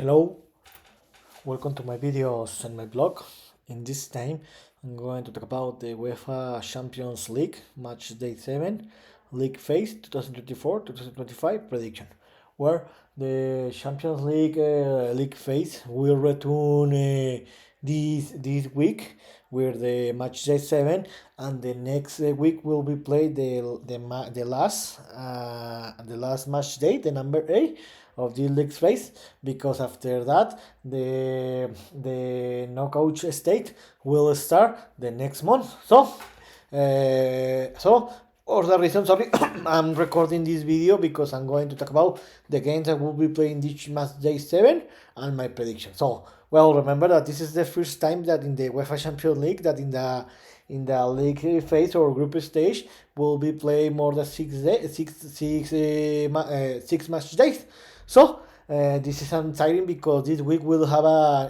Hello, welcome to my videos and my blog. In this time, I'm going to talk about the UEFA Champions League Match Day 7 League Phase 2024-2025 prediction, where the Champions League Phase will return this week with the Match Day 7, and the next week will be played the last Match Day, the number 8 of the league phase, because after that the knockout state will start the next month. So for that reason, sorry, I'm recording this video because I'm going to talk about the games that will be playing this match day 7 and my prediction. So, well, remember that this is the first time that in the UEFA Champions League that in the league phase or group stage will be playing more than 6 match days. So this is exciting because this week we'll have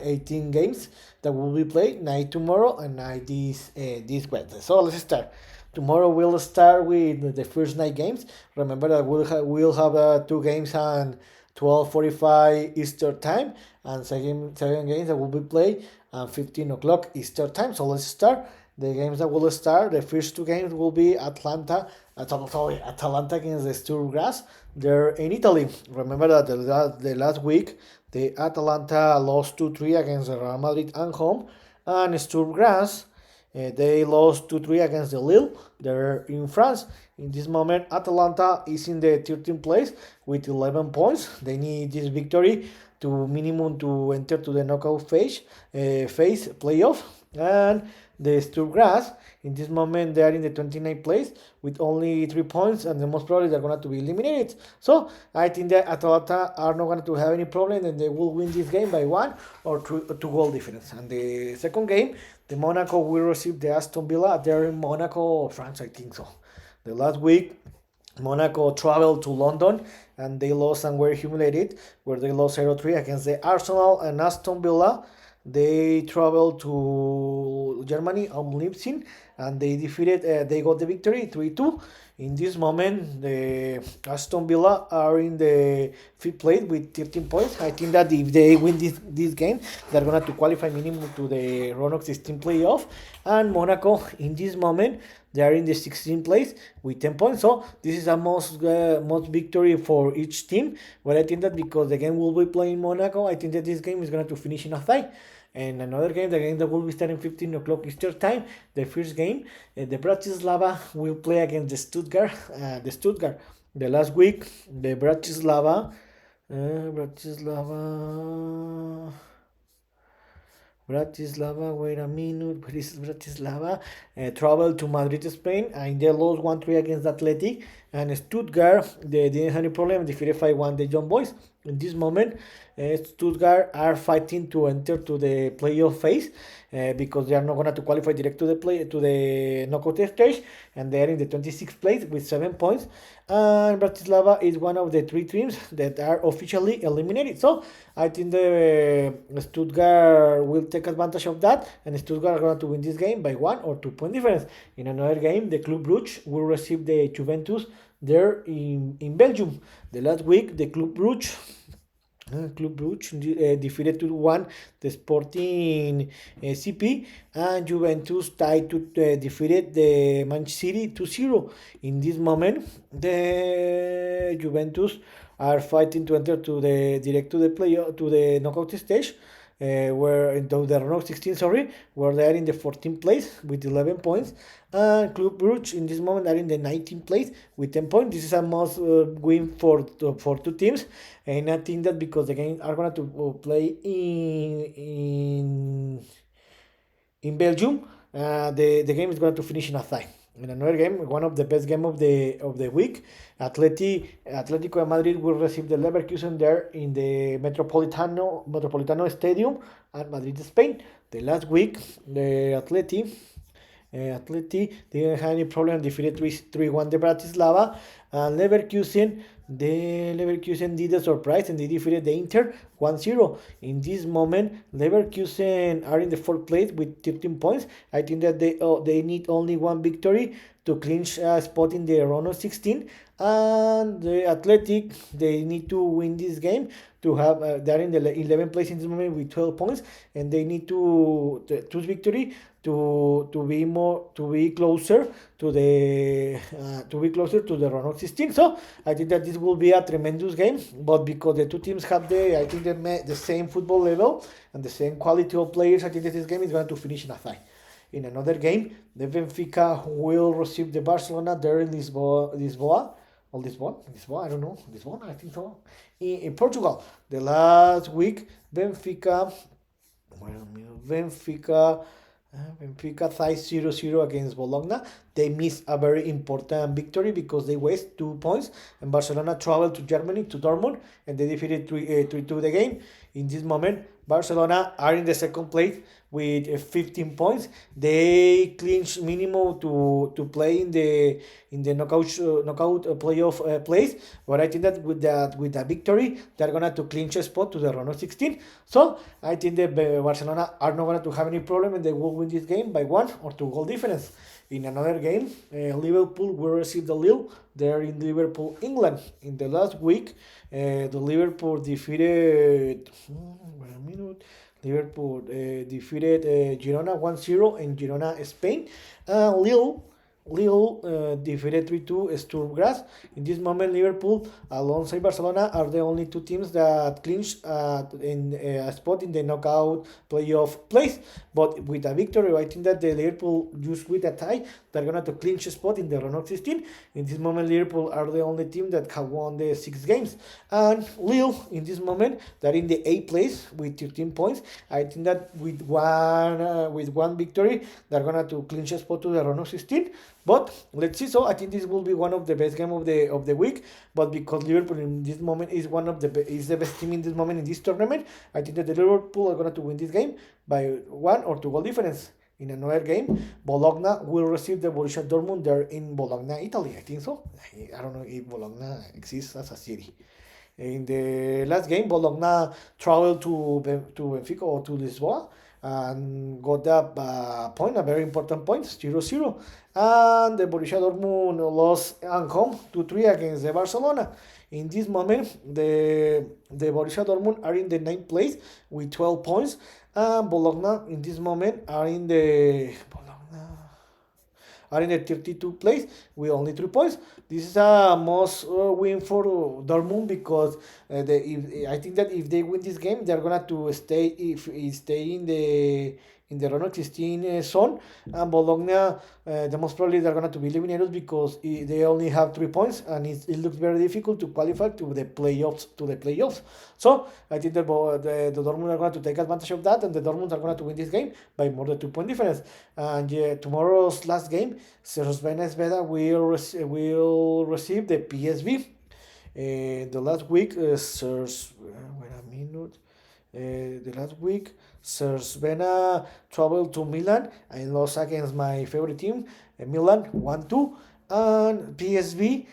18 games that will be played, night tomorrow and night this Wednesday. So let's start. Tomorrow we'll start with the first night games. Remember that we'll have 2 games on 12:45 Eastern time, and seven games that will be played at 15 o'clock Eastern time. So let's start. The games that will start, the first 2 games will be Atalanta against the Sturm Graz. They're in Italy. Remember that the last week, the Atalanta lost 2-3 against the Real Madrid at home, and Sturm Graz, they lost 2-3 against the Lille. They're in France. In this moment, Atalanta is in the 13th place with 11 points. They need this victory to minimum to enter to the knockout phase playoff. And the Sturm Graz, in this moment, they are in the 29th place with only 3 points, and the most probably they're going to be eliminated. So I think that Atalanta are not going to have any problem, and they will win this game by 1 or 2 goal difference. And the second game, the Monaco will receive the Aston Villa. They're in Monaco, France, I think so. The last week, Monaco traveled to London and they lost and were humiliated, where they lost 0-3 against the Arsenal. And Aston Villa, they traveled to Germany on Leipzing and they they got the victory 3-2. In this moment, the Aston Villa are in the 5th place with 13 points. I think that if they win this game, they're going to qualify minimum to the round of 16 playoff. And Monaco, in this moment, they are in the 16th place with 10 points. So this is a most victory for each team. But I think that because the game will be playing Monaco, I think that this game is going to finish in a tie. And another game, the game that will be starting 15 o'clock Eastern time, the first game, the Bratislava will play against the Stuttgart. The last week, the Bratislava, wait a minute, where is Bratislava? Traveled to Madrid, Spain, and they lost 1-3 against Atleti. And Stuttgart, they didn't have any problem, defeated 5-1 the Young Boys. In this moment, Stuttgart are fighting to enter to the playoff phase because they are not going to qualify direct to the knockout stage, and they are in the 26th place with 7 points. And Bratislava is one of the 3 teams that are officially eliminated. So I think the Stuttgart will take advantage of that, and Stuttgart are going to win this game by 1 or 2 point difference. In another game, the Club Brugge will receive the Juventus there in Belgium. The last week, the Club Brugge defeated 2-1 the Sporting CP, and Juventus tied to defeated the Manchester City 2-0. In this moment, the Juventus are fighting to enter to the direct to the play to the knockout stage, where in the round of 16, where they are in the 14th place with 11 points, and Club Brugge in this moment are in the 19th place with 10 points. This is a must win for 2 teams, and I think that because the game are going to play in Belgium, the game is going to finish in a tie. In another game, one of the best game of the week, Atletico de Madrid will receive the Leverkusen there in the Metropolitano Stadium at Madrid, Spain. The last week, the Atleti didn't have any problem, defeated 3-1 the Bratislava, and Leverkusen did a surprise and they defeated the Inter 1-0. In this moment, Leverkusen are in the 4th place with 13 points. I think that they need only one victory to clinch a spot in the round of 16. And the Athletic, they need to win this game to have they're in the 11th place in this moment with 12 points, and they need to choose victory to be closer to the round of 16. So I think that this will be a tremendous game, but because the two teams have the same football level and the same quality of players, I think that this game is going to finish in a tie. In another game, the Benfica will receive the Barcelona there in Lisboa. Or Lisboa, I don't know. Lisboa, I think so. In Portugal, the last week, Benfica, Benfica Benfica tied 0-0 against Bologna. They missed a very important victory because they waste 2 points. And Barcelona traveled to Germany, to Dortmund, and they defeated 3-2 the game. In this moment, Barcelona are in the second place with 15 points. They clinched minimum to play in the knockout playoff place. But I think that with the victory, they're gonna to clinch a spot to the round of 16. So I think that Barcelona are not gonna to have any problem, and they will win this game by 1 or 2 goal difference. In another game, Liverpool will receive the Lille there in Liverpool, England. In the last week, the Liverpool defeated. Wait a minute. Liverpool defeated Girona 1-0 in Girona, Spain. Lille defeated 3-2 Sturm Graz. In this moment, Liverpool alongside Barcelona are the only two teams that clinched in a spot in the knockout playoff place. But with a victory, I think that the Liverpool just with a tie, they're going to clinch a spot in the round of 16. In this moment, Liverpool are the only team that have won the 6 games. And Lille, in this moment, they're in the 8th place with 13 points. I think that with one victory, they're going to clinch a spot to the round of 16. But let's see. So I think this will be one of the best game of the week. But because Liverpool in this moment is the best team in this moment in this tournament, I think that the Liverpool are going to win this game by 1 or 2 goal difference. In another game, Bologna will receive the Borussia Dortmund there in Bologna, Italy. I think so. I don't know if Bologna exists as a city. In the last game, Bologna traveled to Benfica or to Lisboa and got a very important point, 0-0. And the Borussia Dortmund lost at home 2-3 against the Barcelona. In this moment, the Borussia Dortmund are in the 9th place with 12 points. And Bologna in this moment are in the 32 place with only 3 points. This is a must win for Dortmund because I think that if they win this game, they're gonna to stay in the round of 16 zone. And Bologna, the most probably they're gonna to be eliminated because they only have 3 points, and it looks very difficult to qualify to the playoffs. So I think that the Dortmund are going to take advantage of that, and the Dortmund are going to win this game by more than 2 point difference. And tomorrow's last game, Crvena Zveda will receive the PSV. The last week, the last week, Crvena traveled to Milan and lost against my favorite team, Milan 1-2. And PSV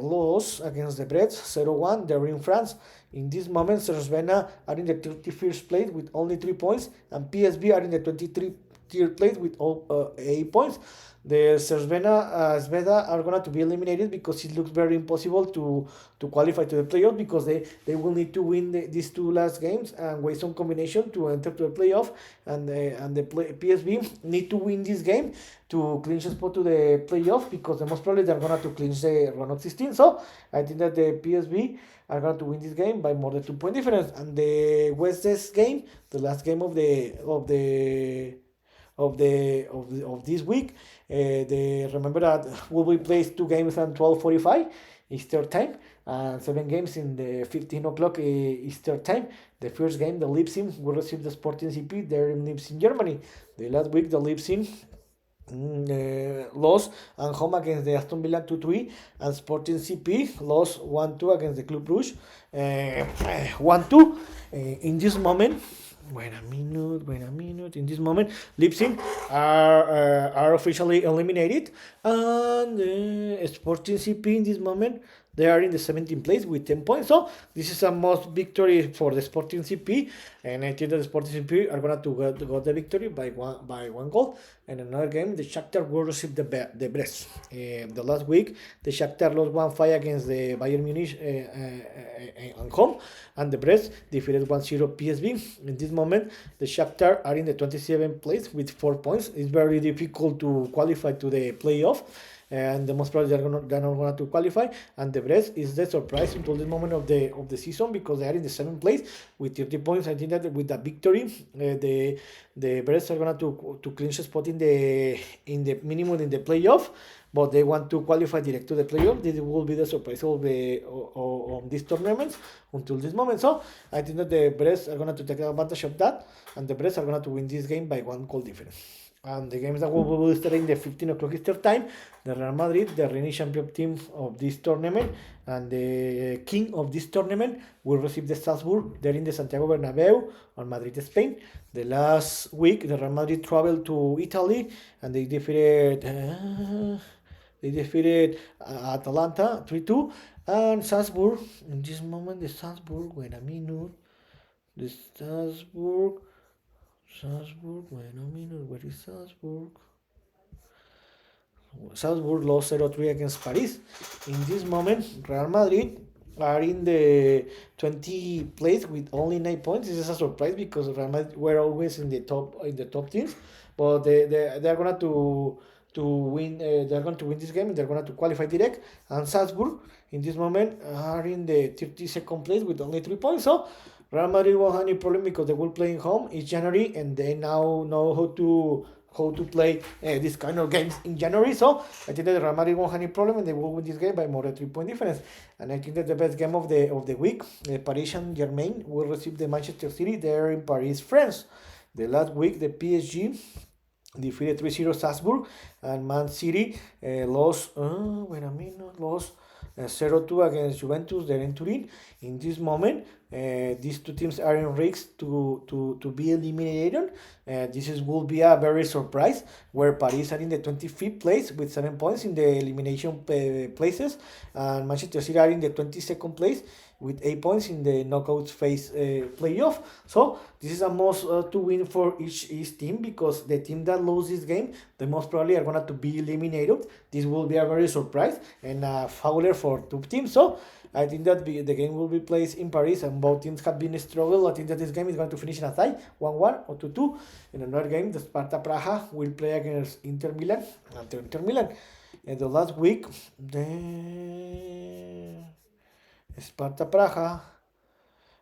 lost against the Brest 0-1 there in France. In this moment, Crvena are in the 31st place with only 3 points, and PSV are in the 23rd place with 8 points. The Crvena Zveda are going to be eliminated because it looks very impossible to qualify to the playoff, because they will need to win these 2 last games and waste some combination to enter to the playoff, and PSV need to win this game to clinch a spot to the playoff, because the most probably they're going to clinch the round of 16. So I think that the PSV are going to win this game by more than 2 point difference. And the Wednesday's game, the last game of this week, remember that will be placed 2 games at 12:45 Eastern time, and 7 games in the 15 o'clock Eastern time. The first game, the Leipzig will receive the Sporting CP there in Leipzig, Germany. The last week, the Leipzig lost at home against the Aston Villa 2-3, and Sporting CP lost 1-2 against the Club Brugge 1-2. In this moment, wait a minute. In this moment, Leipzig are officially eliminated, and Sporting CP in this moment They are in the 17th place with 10 points. So this is a must victory for the Sporting CP, and I think that the Sporting CP are gonna to got the victory by one goal. And another game, the Shakhtar will receive the Brest. The last week, the Shakhtar lost 1-5 against the Bayern Munich on home, and the Brest defeated 1-0 PSV. In this moment, the Shakhtar are in the 27th place with 4 points. It's very difficult to qualify to the playoff, and the most probably they're not going to qualify. And the Brest is the surprise until this moment of the season, because they are in the 7th place with 30 points. I think that with the victory, the Brest are going to clinch a spot in the minimum in the playoff, but they want to qualify direct to the playoff. This will be the surprise of these tournaments until this moment. So I think that the Brest are going to take advantage of that, and the Brest are going to win this game by 1 goal difference. And the games that will start in the 15 o'clock Eastern time, the Real Madrid, the reigning champion team of this tournament, and the king of this tournament will receive the Salzburg. They're in the Santiago Bernabeu on Madrid, Spain. The last week, the Real Madrid traveled to Italy, and they defeated Atalanta 3-2. And Salzburg, in this moment, the Salzburg, wait a minute, the Salzburg, wait a minute, where is Salzburg? Salzburg lost 0-3 against Paris. In this moment, Real Madrid are in the 20th place with only 9 points. This is a surprise because Real Madrid were always in the top teams, but they're gonna to win. They're going to win this game. They're going to qualify direct. And Salzburg, in this moment, are in the 32nd place with only 3 points. So Real Madrid won't have any problem because they will play in home. It's January, and they now know how to play this kind of games in January. So I think that Real Madrid won't have any problem, and they will win this game by more than 3-point difference. And I think that the best game of the week, Paris Saint-Germain will receive the Manchester City. They're in Paris, France. The last week, the PSG defeated 3-0 Salzburg, and Man City lost 0-2 against Juventus. They're in Turin. In this moment, these two teams are in risk to be eliminated. This will be a very surprise, where Paris are in the 25th place with 7 points in the elimination places, and Manchester City are in the 22nd place with 8 points in the knockout phase playoff. So this is a must to win for each team, because the team that loses this game, the most probably are going to be eliminated. This will be a very surprise and a fouler for two teams. So I think that the game will be played in Paris, and both teams have been struggle. I think that this game is going to finish in a tie, 1-1 or 2-2. In another game, the Sparta Praha will play against Inter Milan. And the last week, the Sparta Praha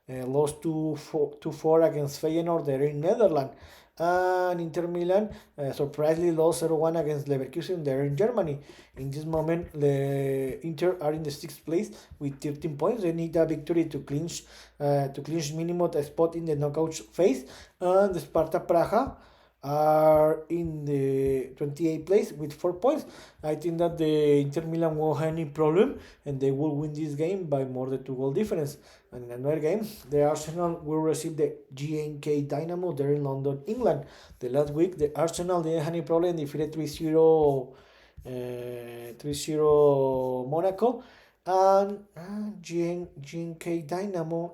lost 2-4 against Feyenoord. They're in Netherlands. And Inter Milan surprisingly lost 0-1 against Leverkusen. They're in Germany. In this moment, the Inter are in the 6th place with 13 points. They need a victory to clinch minimum a spot in the knockout phase. And the Sparta Praha are in the 28th place with 4 points. I think that the Inter Milan won't have any problem, and they will win this game by more than 2 goal difference. And in another game, the Arsenal will receive the GNK Dinamo. They're in London, England. The last week, the Arsenal didn't have any problem, defeated 3-0 Monaco. And GNK Dynamo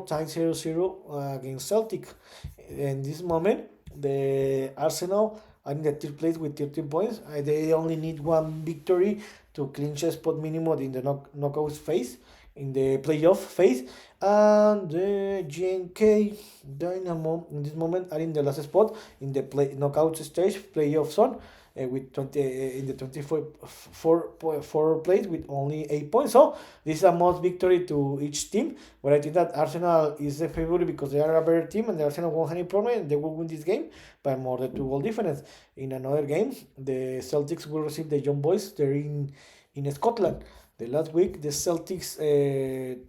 tied 0-0 against Celtic. In this moment, the Arsenal are in the 3rd place with 13 points. They only need one victory to clinch a spot minimum in the knockout phase, in the playoff phase. And the GNK Dynamo in this moment are in the last spot in the knockout stage playoff zone, with 20 in the 24 place with only 8 points. So this is a must victory to each team. But I think that Arsenal is the favorite because they are a better team, and the Arsenal won't have any problem, and they will win this game by more than 2 goal difference. In another game, the Celtics will receive the Young Boys. They're in Scotland. The last week, the Celtics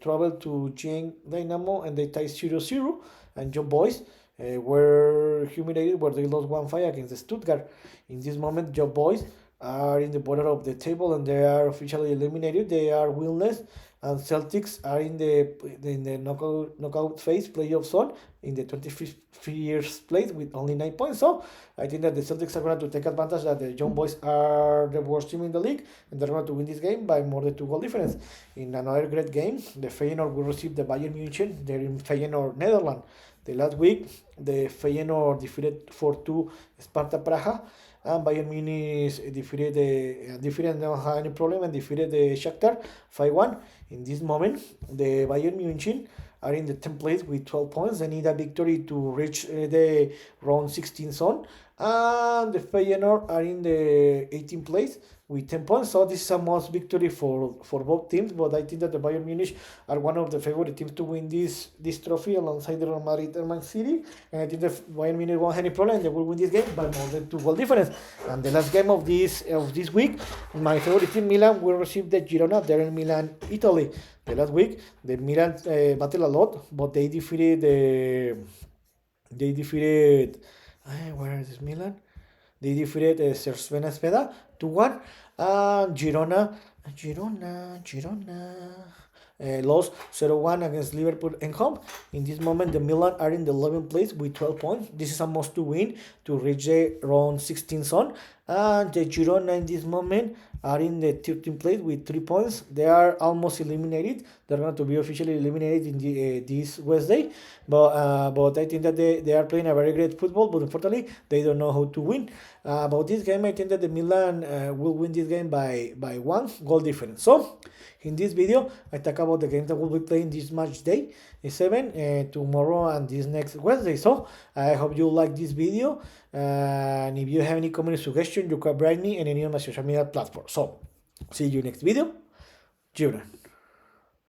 traveled to GNK Dinamo, and they tied 0-0, and Young Boys were humiliated, where they lost 1-5 against the Stuttgart. In this moment, Young Boys are in the bottom of the table, and they are officially eliminated. They are winless, and Celtics are in the knockout phase, playoff zone, in the 25th years place with only 9 points. So I think that the Celtics are going to take advantage that the Young Boys are the worst team in the league, and they're going to win this game by more than 2 goal difference. In another great game, the Feyenoord will receive the Bayern München. They're in Feyenoord, Netherlands. The last week, the Feyenoord defeated 4-2 Sparta Praha, and Bayern Munich defeated don't have any problem, and defeated the Shakhtar 5-1. In this moment, the Bayern Munich are in the 10th place with 12 points. They need a victory to reach the round 16 zone. And the Feyenoord are in the 18th place with 10 points. So this is a must victory for both teams. But I think that the Bayern Munich are one of the favorite teams to win this trophy alongside the Real Madrid and Man City. And I think the Bayern Munich won't have any problem. They will win this game by more than 2 goal difference. And the last game of this week, my favorite team Milan will receive the Girona. They're in Milan, Italy. The last week, the Milan battled a lot, but they defeated where is this Milan? They defeated Crvena Zveda 2-1, and Girona lost 0-1 against Liverpool at home. In this moment, the Milan are in the 11th place with 12 points. This is a must to win to reach the round 16 zone. And the Girona in this moment are in the 13th place with 3 points. They are almost eliminated. They're going to be officially eliminated in this Wednesday. But I think that they are playing a very great football, but unfortunately, they don't know how to win. About this game, I think that the Milan will win this game by 1 goal difference. So, in this video, I talk about the games that will be playing this match day 7 tomorrow and this next Wednesday. So I hope you like this video, and if you have any comment or suggestion, you can write me in any of my social media platforms. So see you next video. Juran.